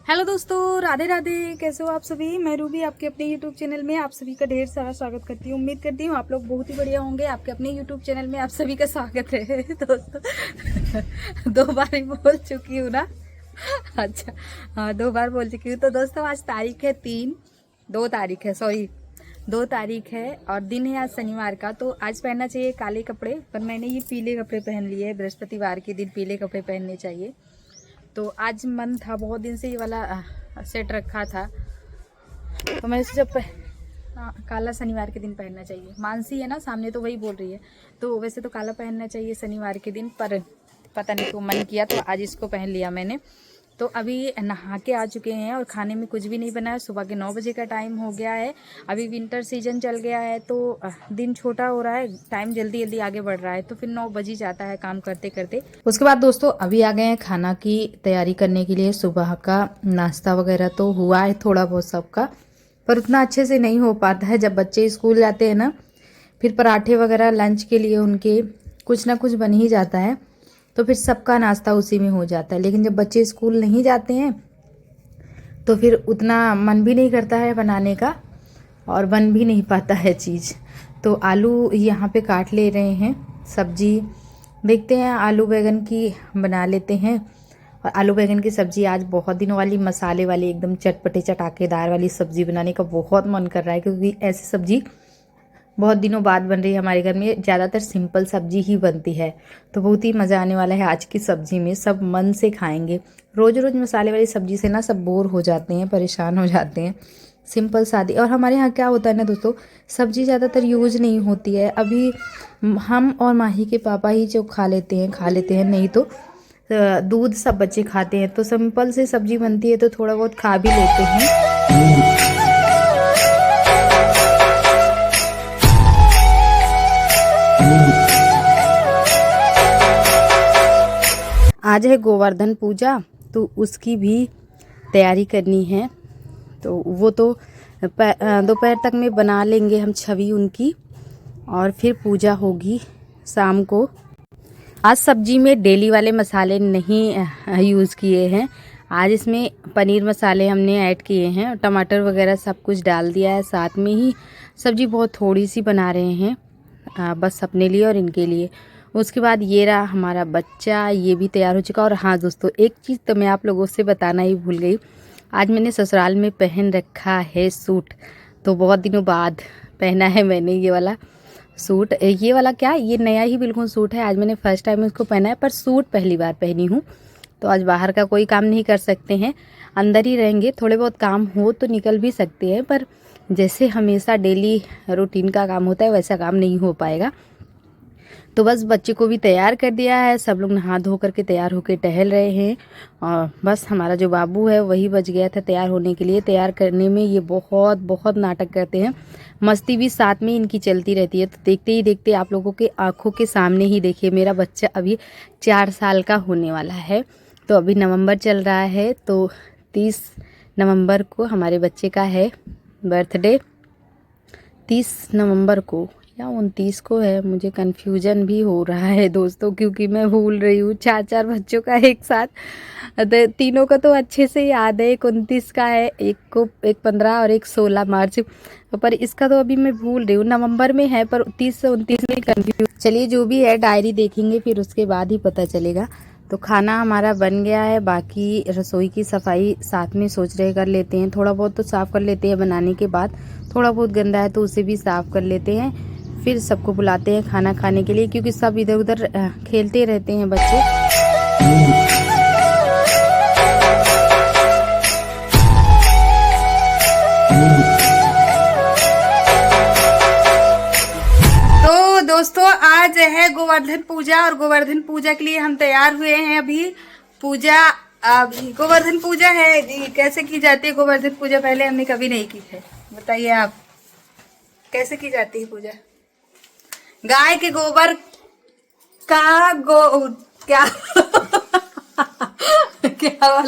Hello दोस्तों, राधे राधे। कैसे हो आप सभी। मैं रूबी आपके अपने यूट्यूब चैनल में आप सभी का ढेर सारा स्वागत करती हूँ। उम्मीद करती हूँ आप लोग बहुत ही बढ़िया होंगे। आपके अपने यूट्यूब चैनल में आप सभी का स्वागत है दोस्तों। 2 बार ही बोल चुकी हूँ ना। अच्छा, हाँ 2 बार बोल चुकी हूँ। तो दोस्तों आज तारीख है 2 तारीख है, सॉरी 2 तारीख है और दिन है आज शनिवार का। तो आज पहनना चाहिए काले कपड़े, पर मैंने ये पीले कपड़े पहन लिए। बृहस्पतिवार के दिन पीले कपड़े पहनने चाहिए। तो आज मन था, बहुत दिन से ये वाला सेट रखा था, तो मैं सोचा काला शनिवार के दिन पहनना चाहिए। मानसी है ना सामने, तो वही बोल रही है। तो वैसे तो काला पहनना चाहिए शनिवार के दिन, पर पता नहीं क्यों मन किया तो आज इसको पहन लिया मैंने। तो अभी नहा के आ चुके हैं और खाने में कुछ भी नहीं बना है। सुबह के 9 बजे का टाइम हो गया है। अभी विंटर सीजन चल गया है तो दिन छोटा हो रहा है, टाइम जल्दी जल्दी आगे बढ़ रहा है, तो फिर 9 बज ही जाता है काम करते करते। उसके बाद दोस्तों अभी आ गए हैं खाना की तैयारी करने के लिए। सुबह का नाश्ता वगैरह तो हुआ है थोड़ा बहुत सबका, पर उतना अच्छे से नहीं हो पाता है। जब बच्चे स्कूल जाते हैं ना, फिर पराठे वगैरह लंच के लिए उनके कुछ ना कुछ बन ही जाता है, तो फिर सबका नाश्ता उसी में हो जाता है। लेकिन जब बच्चे स्कूल नहीं जाते हैं तो फिर उतना मन भी नहीं करता है बनाने का और बन भी नहीं पाता है चीज़। तो आलू यहाँ पे काट ले रहे हैं। सब्जी देखते हैं, आलू बैगन की बना लेते हैं। और आलू बैगन की सब्जी आज बहुत दिनों वाली मसाले वाली एकदम चटपटे चटाकेदार वाली सब्जी बनाने का बहुत मन कर रहा है, क्योंकि ऐसी सब्जी बहुत दिनों बाद बन रही है हमारे घर में। ज़्यादातर सिंपल सब्जी ही बनती है, तो बहुत ही मज़ा आने वाला है आज की सब्जी में। सब मन से खाएंगे। रोज़ रोज़ मसाले वाली सब्जी से ना सब बोर हो जाते हैं, परेशान हो जाते हैं। सिंपल सादी। और हमारे यहाँ क्या होता है ना दोस्तों, सब्जी ज़्यादातर यूज नहीं होती है। अभी हम और माही के पापा ही जो खा लेते हैं, नहीं तो दूध सब बच्चे खाते हैं। तो सिंपल से सब्जी बनती है तो थोड़ा बहुत खा भी लेते हैं। आज है गोवर्धन पूजा, तो उसकी भी तैयारी करनी है। तो वो तो दोपहर तक में बना लेंगे हम छवि उनकी, और फिर पूजा होगी शाम को। आज सब्जी में डेली वाले मसाले नहीं यूज़ किए हैं। आज इसमें पनीर मसाले हमने ऐड किए हैं, टमाटर वगैरह सब कुछ डाल दिया है साथ में ही। सब्जी बहुत थोड़ी सी बना रहे हैं, बस अपने लिए और इनके लिए। उसके बाद ये रहा हमारा बच्चा, ये भी तैयार हो चुका। और हाँ दोस्तों, एक चीज़ तो मैं आप लोगों से बताना ही भूल गई। आज मैंने ससुराल में पहन रखा है सूट, तो बहुत दिनों बाद पहना है मैंने ये वाला सूट। ये वाला क्या, ये नया ही बिल्कुल सूट है। आज मैंने फर्स्ट टाइम इसको पहना है, पर सूट पहली बार पहनी हूँ। तो आज बाहर का कोई काम नहीं कर सकते हैं, अंदर ही रहेंगे। थोड़े बहुत काम हो तो निकल भी सकते हैं, पर जैसे हमेशा डेली रूटीन का काम होता है वैसा काम नहीं हो पाएगा। तो बस बच्चे को भी तैयार कर दिया है, सब लोग नहा धो करके तैयार होकर टहल रहे हैं। और बस हमारा जो बाबू है वही बच गया था तैयार होने के लिए। तैयार करने में ये बहुत बहुत नाटक करते हैं, मस्ती भी साथ में इनकी चलती रहती है। तो देखते ही देखते आप लोगों के आंखों के सामने ही देखिए, मेरा बच्चा अभी 4 साल का होने वाला है। तो अभी नवंबर चल रहा है, तो 30 नवंबर को हमारे बच्चे का है बर्थडे। 30 नवंबर को या 29 को है, मुझे कन्फ्यूजन भी हो रहा है दोस्तों, क्योंकि मैं भूल रही हूँ 4 बच्चों का एक साथ। तीनों का तो अच्छे से याद है। एक 29 का है, एक 15 और एक 16 मार्च, पर इसका तो अभी मैं भूल रही हूँ। नवंबर में है पर 30 से 29 में कन्फ्यूज। चलिए जो भी है डायरी देखेंगे फिर उसके बाद ही पता चलेगा। तो खाना हमारा बन गया है, बाकी रसोई की सफाई साथ में सोच रहे कर लेते हैं। थोड़ा बहुत तो साफ़ कर लेते हैं बनाने के बाद, थोड़ा बहुत गंदा है तो उसे भी साफ़ कर लेते हैं। फिर सबको बुलाते हैं खाना खाने के लिए, क्योंकि सब इधर उधर खेलते रहते हैं बच्चे। तो दोस्तों आज है गोवर्धन पूजा, और गोवर्धन पूजा के लिए हम तैयार हुए हैं। अभी पूजा, अभी गोवर्धन पूजा है जी। कैसे की जाती है गोवर्धन पूजा, पहले हमने कभी नहीं की है, बताइए आप कैसे की जाती है पूजा। गाय के गोबर का क्या क्या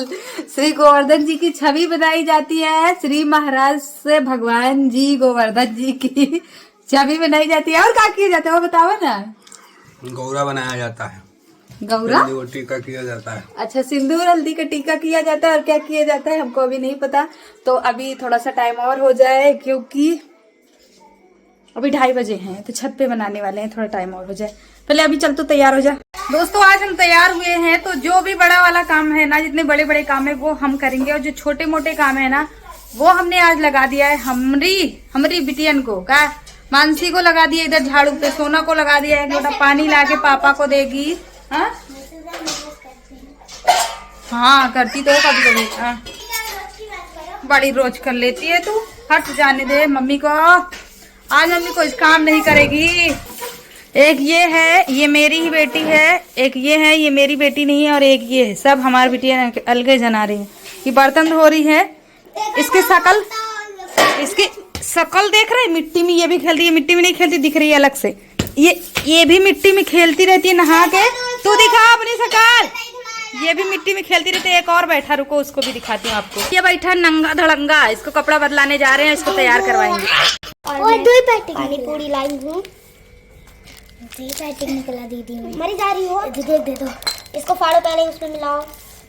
श्री गोवर्धन जी की छवि बनाई जाती है। श्री महाराज से भगवान जी गोवर्धन जी की छवि बनाई जाती है। और क्या किया जाता है वो बताओ ना। गौरा बनाया जाता है। गौरा वो टीका किया जाता है। अच्छा, सिंदूर हल्दी का टीका किया जाता है और क्या किया जाता है हमको अभी नहीं पता। तो अभी थोड़ा सा टाइम और हो जाए, क्योंकि अभी 2:30 बजे हैं, तो छत पे बनाने वाले हैं, थोड़ा टाइम और हो जाए। पहले अभी चल, तो तैयार हो जा। दोस्तों आज हम तैयार हुए हैं, तो जो भी बड़ा वाला काम है ना, जितने बड़े बड़े काम है वो हम करेंगे, और जो छोटे मोटे काम है ना वो हमने आज लगा दिया है हमारी बिटियन को। का मानसी को लगा दिया इधर झाड़ू पे, सोना को लगा दिया, एक लोटा पानी ला के पापा को देगी। हाँ करती तो कभी कभी, बड़ी रोज कर लेती है तू। हट जाने दे मम्मी को, आज मम्मी कोई काम नहीं करेगी। एक ये है, ये मेरी ही बेटी है, एक ये है, ये मेरी बेटी नहीं है, और एक ये है। सब हमारी बेटियां अलगे जना रही है। ये बर्तन धो रही है, इसकी शकल देख रहे, मिट्टी में ये भी खेलती है, मिट्टी में नहीं खेलती, दिख रही है अलग से। ये भी मिट्टी में खेलती रहती है नहा के। तू दिखा अपनी शकल। ये भी मिट्टी में खेलती रहती है। एक और बैठा, रुको उसको भी दिखाती हूँ आपको। ये बैठा नंगा धड़ंगा, इसको कपड़ा बदलाने जा रहे हैं, इसको तैयार करवाएंगे। और दो पैकेट पानी पूरी लाई हूँ, पैकेट निकला दीदी मरी जा रही हो। दे दो इसको, फाड़ो पहले, उसमें मिलाओ।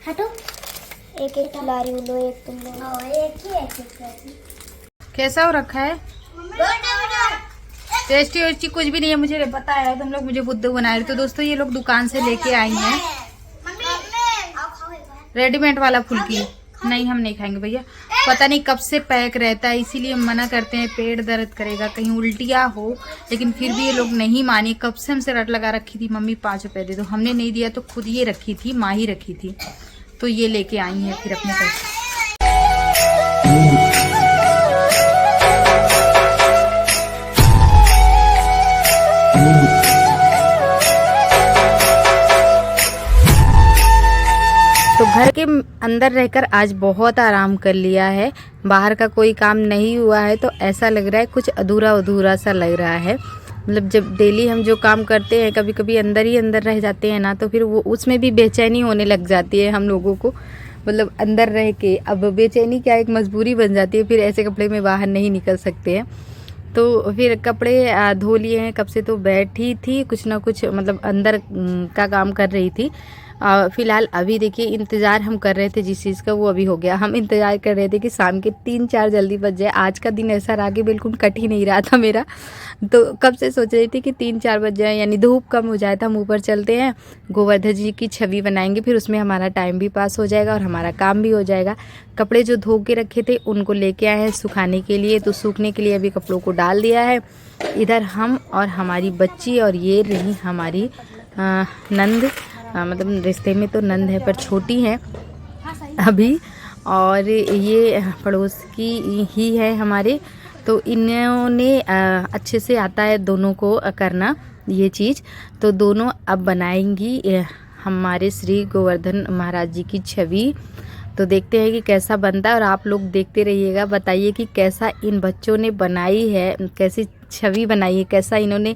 हटो, एक ला रही हूँ, लो एक तुम लो, एक ही। कैसा हो रखा है? टेस्टी वेस्टी कुछ भी नहीं है, मुझे बताया तुम लोग मुझे बुद्धू बना रहे। तो दोस्तों ये लोग दुकान से लेके आई हैं रेडीमेड वाला फुल्की। नहीं हम नहीं खाएंगे भैया, पता नहीं कब से पैक रहता है, इसीलिए मना करते हैं, पेट दर्द करेगा, कहीं उल्टियाँ हो। लेकिन फिर भी ये लोग नहीं मानी। कब से हमसे रट लगा रखी थी, मम्मी 5 रुपए दे दो। हमने नहीं दिया तो खुद ये रखी थी, माँ ही रखी थी, तो ये लेके आई हैं फिर अपने पैसे। तो घर के अंदर रहकर आज बहुत आराम कर लिया है, बाहर का कोई काम नहीं हुआ है, तो ऐसा लग रहा है कुछ अधूरा अधूरा सा लग रहा है। मतलब जब डेली हम जो काम करते हैं कभी कभी अंदर ही अंदर रह जाते हैं ना, तो फिर वो उसमें भी बेचैनी होने लग जाती है हम लोगों को। मतलब अंदर रह के अब बेचैनी क्या, एक मजबूरी बन जाती है, फिर ऐसे कपड़े में बाहर नहीं निकल सकते हैं। तो फिर कपड़े धो लिए हैं कब से, तो बैठी थी कुछ ना कुछ मतलब अंदर का काम कर रही थी। फ़िलहाल अभी देखिए इंतज़ार हम कर रहे थे जिस चीज़ का, वो अभी हो गया। हम इंतज़ार कर रहे थे कि शाम के 3-4 जल्दी बज जाए। आज का दिन ऐसा रहा कि बिल्कुल कट ही नहीं रहा था मेरा। तो कब से सोच रही थी कि 3-4 बज जाए, यानी धूप कम हो जाए, तो हम ऊपर चलते हैं, गोवर्धन जी की छवि बनाएंगे, फिर उसमें हमारा टाइम भी पास हो जाएगा और हमारा काम भी हो जाएगा। कपड़े जो धो के रखे थे उनको लेके आए हैं सुखाने के लिए, तो सूखने के लिए अभी कपड़ों को डाल दिया है। इधर हम और हमारी बच्ची, और ये रही हमारी नंद, मतलब रिश्ते में तो नंद है पर छोटी है अभी, और ये पड़ोस की ही है हमारे। तो इन्होंने अच्छे से आता है दोनों को करना ये चीज़, तो दोनों अब बनाएंगी हमारे श्री गोवर्धन महाराज जी की छवि। तो देखते हैं कि कैसा बनता है, और आप लोग देखते रहिएगा, बताइए कि कैसा इन बच्चों ने बनाई है, कैसी छवि बनाई है, कैसा इन्होंने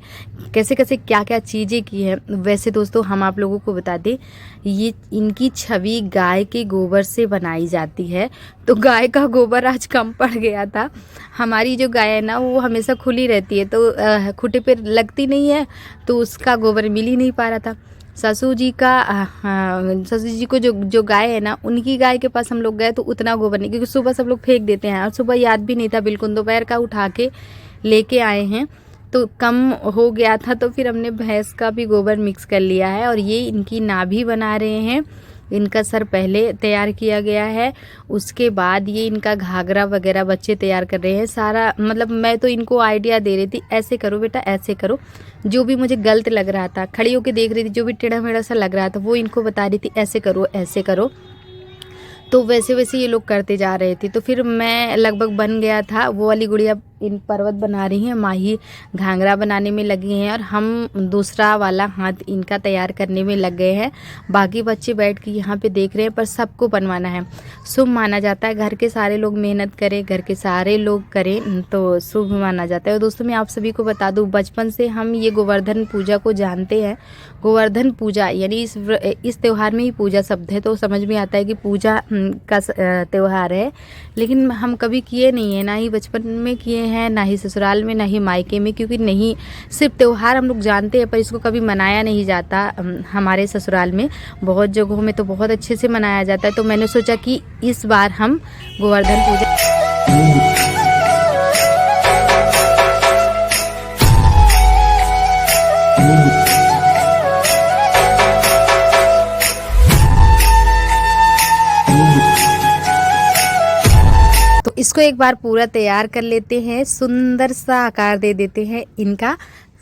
कैसे कैसे क्या क्या चीज़ें की है। वैसे दोस्तों हम आप लोगों को बता दें, ये इनकी छवि गाय के गोबर से बनाई जाती है। तो गाय का गोबर आज कम पड़ गया था। हमारी जो गाय है ना वो हमेशा खुली रहती है, तो खूंटे पे लगती नहीं है, तो उसका गोबर मिल ही नहीं पा रहा था। ससुर जी को जो गाय है ना, उनकी गाय के पास हम लोग गए तो उतना गोबर नहीं, क्योंकि सुबह सब लोग फेंक देते हैं, और सुबह याद भी नहीं था बिल्कुल, दोपहर का उठा के लेके आए हैं, तो कम हो गया था। तो फिर हमने भैंस का भी गोबर मिक्स कर लिया है, और ये इनकी नाभि बना रहे हैं। इनका सर पहले तैयार किया गया है, उसके बाद ये इनका घाघरा वगैरह बच्चे तैयार कर रहे हैं सारा। मतलब मैं तो इनको आइडिया दे रही थी, ऐसे करो बेटा, ऐसे करो। जो भी मुझे गलत लग रहा था, खड़ी होकर देख रही थी, जो भी टेढ़ा मेढ़ा सा लग रहा था वो इनको बता रही थी, ऐसे करो ऐसे करो। तो वैसे वैसे ये लोग करते जा रहे थे। तो फिर मैं लगभग बन गया था, वो वाली गुड़िया इन पर्वत बना रही हैं, माही घाघरा बनाने में लगी हैं, और हम दूसरा वाला हाथ इनका तैयार करने में लग गए हैं। बाकी बच्चे बैठ के यहाँ पे देख रहे हैं, पर सबको बनवाना है। शुभ माना जाता है, घर के सारे लोग मेहनत करें, घर के सारे लोग करें तो शुभ माना जाता है। और दोस्तों मैं आप सभी को बता दूँ, बचपन से हम ये गोवर्धन पूजा को जानते हैं। गोवर्धन पूजा यानी इस त्यौहार में ही पूजा शब्द है, तो समझ में आता है कि पूजा का त्यौहार है, लेकिन हम कभी किए नहीं है, ना ही बचपन में किए हैं हैं, ना ही ससुराल में, ना ही मायके में, क्योंकि नहीं, सिर्फ त्यौहार हम लोग जानते हैं पर इसको कभी मनाया नहीं जाता। हमारे ससुराल में बहुत जगहों में तो बहुत अच्छे से मनाया जाता है। तो मैंने सोचा कि इस बार हम गोवर्धन पूजा इसको एक बार पूरा तैयार कर लेते हैं, सुंदर सा आकार दे देते हैं इनका,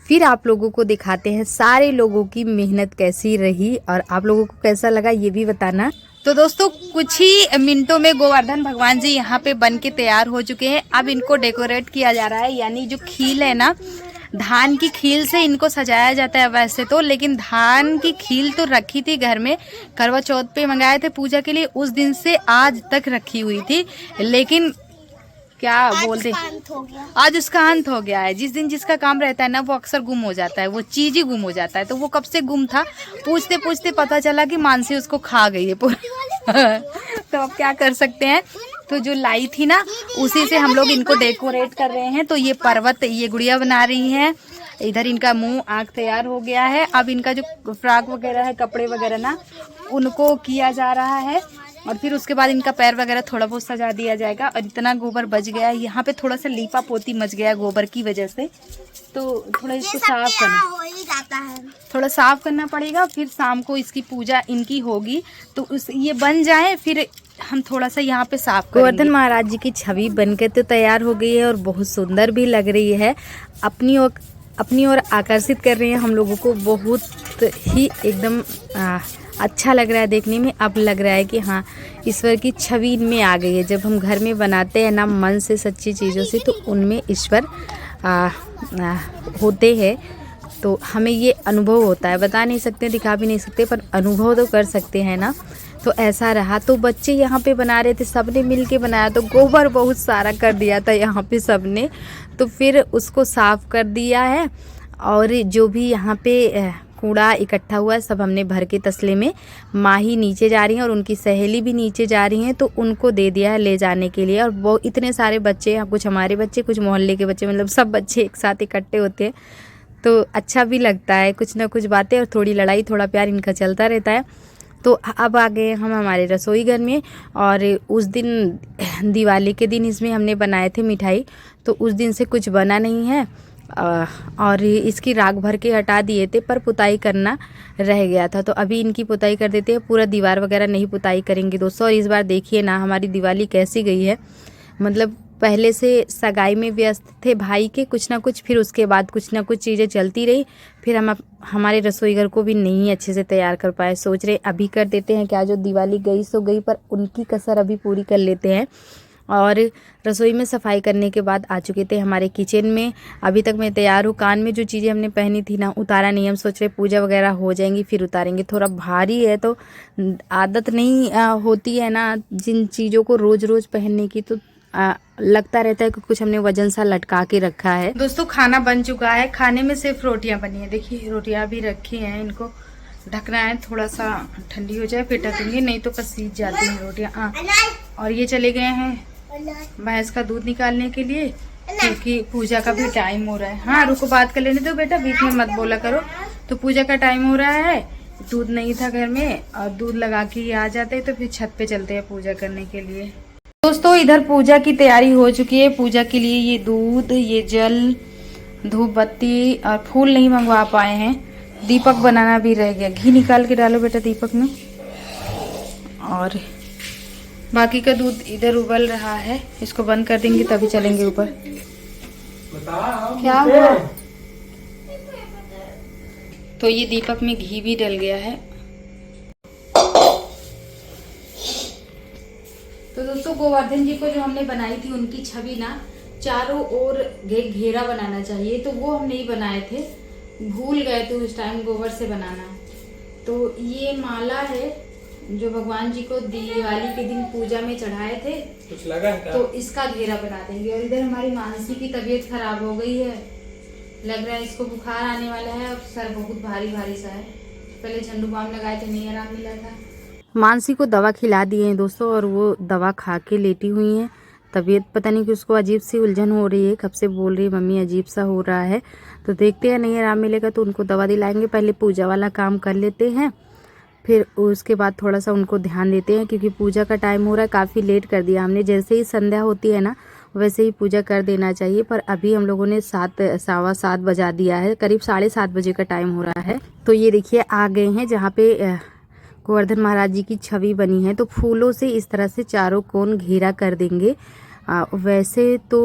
फिर आप लोगों को दिखाते हैं सारे लोगों की मेहनत कैसी रही और आप लोगों को कैसा लगा ये भी बताना। तो दोस्तों कुछ ही मिनटों में गोवर्धन भगवान जी यहाँ पे बन के तैयार हो चुके हैं। अब इनको डेकोरेट किया जा रहा है, यानी जो खील है ना, धान की खील से इनको सजाया जाता है वैसे तो, लेकिन धान की खील तो रखी थी घर में, करवा चौथ पे मंगाए थे पूजा के लिए, उस दिन से आज तक रखी हुई थी, लेकिन क्या बोलते आज उसका अंत हो गया है। जिस दिन जिसका काम रहता है ना वो अक्सर गुम हो जाता है, वो चीज ही गुम हो जाता है। तो वो कब से गुम था, पूछते पूछते पता चला कि मानसी उसको खा गई है पूरा। तो अब क्या कर सकते हैं, तो जो लाई थी ना उसी से हम लोग इनको डेकोरेट कर रहे हैं। तो ये पर्वत, ये गुड़िया बना रही हैं, इधर इनका मुंह आँख तैयार हो गया है। अब इनका जो फ्रॉक वगैरह है, कपड़े वगैरह ना, उनको किया जा रहा है और फिर उसके बाद इनका पैर वगैरह थोड़ा बहुत सजा दिया जाएगा। और इतना गोबर बच गया है यहाँ पे, थोड़ा सा लीपा पोती मच गया गोबर की वजह से, तो थोड़ा इसको साफ करना, थोड़ा साफ करना पड़ेगा। फिर शाम को इसकी पूजा इनकी होगी, तो ये बन जाए फिर हम थोड़ा सा यहाँ पे साफ करेंगे। गोवर्धन महाराज जी की छवि बनकर तो तैयार हो गई है और बहुत सुंदर भी लग रही है, अपनी ओर आकर्षित कर रहे हैं हम लोगों को, बहुत ही एकदम अच्छा लग रहा है देखने में। अब लग रहा है कि हाँ ईश्वर की छवि इनमें आ गई है। जब हम घर में बनाते हैं ना मन से, सच्ची चीज़ों से, तो उनमें ईश्वर होते हैं। तो हमें ये अनुभव होता है, बता नहीं सकते, दिखा भी नहीं सकते, पर अनुभव तो कर सकते हैं ना। तो ऐसा रहा। तो बच्चे यहाँ पे बना रहे थे, सबने मिल के बनाया, तो गोबर बहुत सारा कर दिया था यहाँ पे सबने, तो फिर उसको साफ कर दिया है। और जो भी यहाँ पे कूड़ा इकट्ठा हुआ है सब हमने भर के तसले में, माही नीचे जा रही हैं और उनकी सहेली भी नीचे जा रही हैं, तो उनको दे दिया है ले जाने के लिए। और वो इतने सारे बच्चे, कुछ हमारे बच्चे, कुछ मोहल्ले के बच्चे, मतलब सब बच्चे एक साथ इकट्ठे होते हैं, तो अच्छा भी लगता है। कुछ ना कुछ बातें और थोड़ी लड़ाई, थोड़ा प्यार इनका चलता रहता है। तो अब आ गए हम हमारे रसोई घर में, और उस दिन दिवाली के दिन इसमें हमने बनाए थे मिठाई, तो उस दिन से कुछ बना नहीं है और इसकी राख भर के हटा दिए थे, पर पुताई करना रह गया था। तो अभी इनकी पुताई कर देते हैं, पूरा दीवार वगैरह नहीं पुताई करेंगे दोस्तों। और इस बार देखिए ना हमारी दिवाली कैसी गई है, मतलब पहले से सगाई में व्यस्त थे भाई के कुछ ना कुछ, फिर उसके बाद कुछ ना कुछ चीज़ें चलती रही, फिर हम हमारे रसोई घर को भी नहीं अच्छे से तैयार कर पाए। सोच रहे अभी कर देते हैं, क्या जो दिवाली गई सो गई, पर उनकी कसर अभी पूरी कर लेते हैं। और रसोई में सफाई करने के बाद आ चुके थे हमारे किचन में। अभी तक मैं तैयार हूँ, कान में जो चीज़ें हमने पहनी थी ना उतारा नहीं, हम सोच रहे पूजा वगैरह हो जाएंगी फिर उतारेंगे। थोड़ा भारी है तो आदत नहीं होती है ना जिन चीज़ों को रोज़ रोज़ पहनने की, तो लगता रहता है कि कुछ हमने वजन सा लटका के रखा है। दोस्तों खाना बन चुका है, खाने में सिर्फ रोटियां बनी है, देखिए रोटियां भी रखी हैं, इनको ढकना है, थोड़ा सा ठंडी हो जाए फिर ढकेंगे, नहीं तो सीज जाती हैं रोटियां। और ये चले गए हैं भैंस का दूध निकालने के लिए, क्योंकि पूजा का भी टाइम हो रहा है। हाँ रुको, बात कर लेने दो बेटा, बीच में मत बोला करो। तो पूजा का टाइम हो रहा है, दूध नहीं था घर में, और दूध लगा के आ जाते तो फिर छत पे चलते हैं पूजा करने के लिए। दोस्तों इधर पूजा की तैयारी हो चुकी है। पूजा के लिए ये दूध, ये जल, धूप बत्ती और फूल नहीं मंगवा पाए हैं, दीपक बनाना भी रह गया। घी निकाल के डालो बेटा दीपक में, और बाकी का दूध इधर उबल रहा है, इसको बंद कर देंगे तभी चलेंगे ऊपर। क्या हुआ? तो ये दीपक में घी भी डल गया है। तो दोस्तों गोवर्धन जी को जो हमने बनाई थी उनकी छवि ना चारों ओर घेरा बनाना चाहिए, तो वो हम नहीं बनाए थे, भूल गए थे उस टाइम गोबर से बनाना। तो ये माला है जो भगवान जी को दिवाली के दिन पूजा में चढ़ाए थे, कुछ लगा है क्या? तो इसका घेरा बना देंगे। और इधर हमारी मानसी की तबीयत खराब हो गई है, लग रहा है इसको बुखार आने वाला है, और सर बहुत भारी भारी सा है। पहले झंडू बाम लगाए थे, नहीं आराम मिला था। मानसी को दवा खिला दी है दोस्तों, और वो दवा खा के लेटी हुई हैं, तबीयत पता नहीं कि उसको अजीब सी उलझन हो रही है, कब से बोल रही है मम्मी अजीब सा हो रहा है। तो देखते हैं, नहीं आराम मिलेगा तो उनको दवा दिलाएंगे। पहले पूजा वाला काम कर लेते हैं, फिर उसके बाद थोड़ा सा उनको ध्यान देते हैं, क्योंकि पूजा का टाइम हो रहा है। काफ़ी लेट कर दिया हमने, जैसे ही संध्या होती है ना वैसे ही पूजा कर देना चाहिए, पर अभी हम लोगों ने 7:15 बजा दिया है, करीब 7:30 बजे का टाइम हो रहा है। तो ये देखिए आ गए हैं जहाँ पे गोवर्धन महाराज जी की छवि बनी है। तो फूलों से इस तरह से चारों कोण घेरा कर देंगे। वैसे तो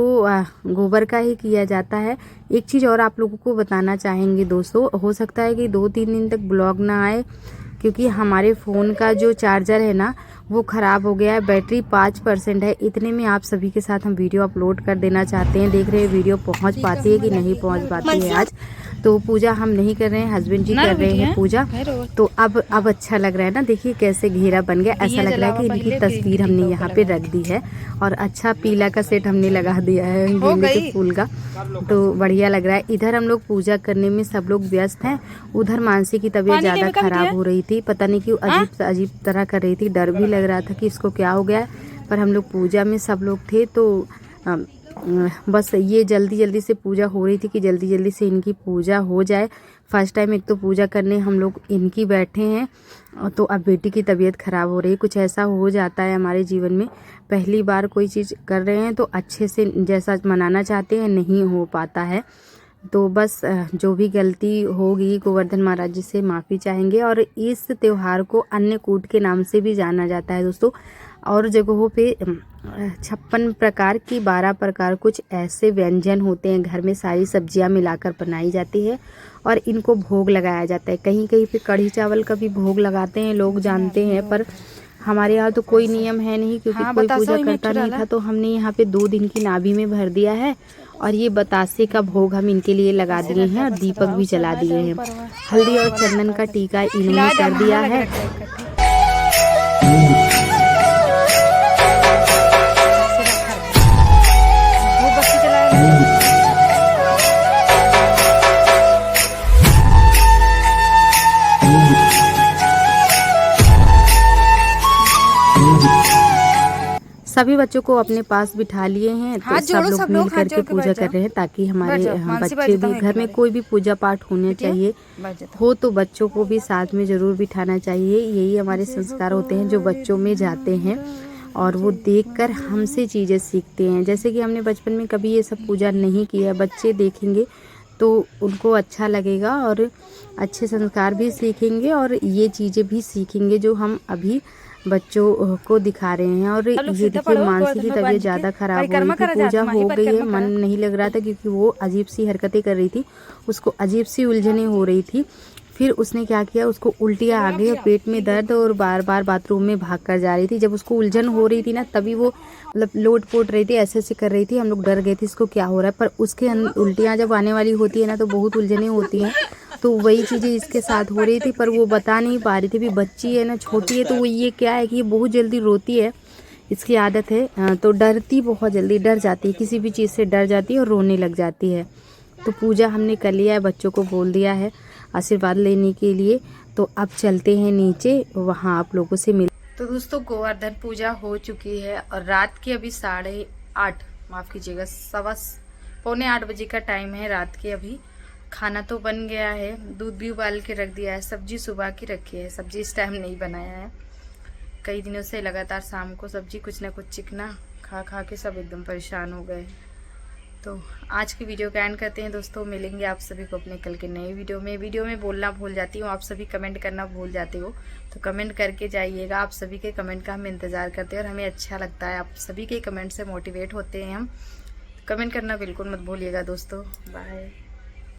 गोबर का ही किया जाता है। एक चीज़ और आप लोगों को बताना चाहेंगे दोस्तों, हो सकता है कि 2-3 दिन तक ब्लॉग ना आए, क्योंकि हमारे फ़ोन का जो चार्जर है ना वो ख़राब हो गया है, बैटरी 5% है। इतने में आप सभी के साथ हम वीडियो अपलोड कर देना चाहते हैं। देख रहे हैं वीडियो पहुंच पाती है कि नहीं पहुंच पाती है। आज तो पूजा हम नहीं कर रहे हैं, हस्बैंड जी कर रहे हैं पूजा। तो अब अच्छा लग रहा है ना, देखिए कैसे घेरा बन गया। ऐसा लग रहा है कि इनकी तस्वीर हमने यहाँ पे रख दी है, और अच्छा पीला का सेट हमने लगा दिया है गेंदे के फूल का, तो बढ़िया लग रहा है। इधर हम लोग पूजा करने में सब लोग व्यस्त हैं। उधर मानसी की तबीयत ज़्यादा खराब हो रही थी, पता नहीं क्यों अजीब तरह कर रही थी। डर भी लग रहा था कि इसको क्या हो गया, पर हम लोग पूजा में सब लोग थे, तो बस ये जल्दी से पूजा हो रही थी कि जल्दी से इनकी पूजा हो जाए। फर्स्ट टाइम एक तो पूजा करने हम लोग इनकी बैठे हैं, तो अब बेटी की तबीयत ख़राब हो रही है। कुछ ऐसा हो जाता है हमारे जीवन में, पहली बार कोई चीज़ कर रहे हैं तो अच्छे से जैसा मनाना चाहते हैं नहीं हो पाता है। तो बस जो भी गलती होगी गोवर्धन महाराज जी से माफ़ी चाहेंगे। और इस त्यौहार को अन्नकूट के नाम से भी जाना जाता है दोस्तों। और जगहों पे 56 प्रकार की 12 प्रकार कुछ ऐसे व्यंजन होते हैं, घर में सारी सब्जियां मिलाकर बनाई जाती है और इनको भोग लगाया जाता है। कहीं कहीं पे कढ़ी चावल का भी भोग लगाते हैं, लोग जानते हैं, पर हमारे यहाँ तो कोई नियम है नहीं, क्योंकि कोई पूजा करता नहीं था। तो हमने यहाँ पे 2 दिन की नाभि में भर दिया है, और ये बतासे का भोग हम इनके लिए लगा दिए हैं, और दीपक भी जला दिए हैं। हल्दी और चंदन का टीका इन्होंने कर दिया है। सभी बच्चों को अपने पास बिठा लिए हैं, तो सब लोग मिल करके पूजा कर रहे हैं, ताकि हमारे बच्चे भी घर में कोई भी पूजा पाठ होने चाहिए हो तो बच्चों को भी साथ में ज़रूर बिठाना चाहिए। यही हमारे संस्कार होते हैं जो बच्चों में जाते हैं, और वो देखकर हमसे चीज़ें सीखते हैं। जैसे कि हमने बचपन में कभी ये सब पूजा नहीं किया, बच्चे देखेंगे तो उनको अच्छा लगेगा और अच्छे संस्कार भी सीखेंगे, और ये चीज़ें भी सीखेंगे जो हम अभी बच्चों को दिखा रहे हैं। और ये देखिए मानसी की तबीयत ज़्यादा खराब हो रही थी, पूजा हो गई है, मन नहीं लग रहा था, क्योंकि वो अजीब सी हरकतें कर रही थी, उसको अजीब सी उलझनें हो रही थी। फिर उसने क्या किया, उसको उल्टियाँ आ गई और पेट में दर्द, और बार बार बाथरूम में भाग कर जा रही थी। जब उसको उलझन हो रही थी ना, तभी वो मतलब लोट पोट रही थी, ऐसे कर रही थी। हम लोग डर गए थे इसको क्या हो रहा है, पर उसके उल्टियाँ जब आने वाली होती है ना तो बहुत उलझनें होती हैं। तो वही चीज़ें इसके साथ हो रही थी, पर वो बता नहीं पा रही थी। भी बच्ची है ना, छोटी है, तो वो ये क्या है कि ये बहुत जल्दी रोती है, इसकी आदत है। तो डरती बहुत जल्दी, डर जाती है, किसी भी चीज़ से डर जाती है और रोने लग जाती है। तो पूजा हमने कर लिया है, बच्चों को बोल दिया है आशीर्वाद लेने के लिए। तो अब चलते हैं नीचे, वहाँ आप लोगों से मिल। तो दोस्तों गोवर्धन पूजा हो चुकी है, और रात के अभी 8:30 माफ़ कीजिएगा 7:15 बजे का टाइम है रात के। अभी खाना तो बन गया है, दूध भी उबाल के रख दिया है, सब्जी सुबह की रखी है, सब्जी इस टाइम नहीं बनाया है। कई दिनों से लगातार शाम को सब्जी कुछ ना कुछ चिकना खा के सब एकदम परेशान हो गए। तो आज की वीडियो का एंड करते हैं दोस्तों। मिलेंगे आप सभी को अपने कल के नए वीडियो में बोलना भूल जाती हूँ, आप सभी कमेंट करना भूल जाते हो, तो कमेंट करके जाइएगा। आप सभी के कमेंट का हम इंतज़ार करते हैं, और हमें अच्छा लगता है, आप सभी के कमेंट से मोटिवेट होते हैं हम। कमेंट करना बिल्कुल मत भूलिएगा दोस्तों। बाय।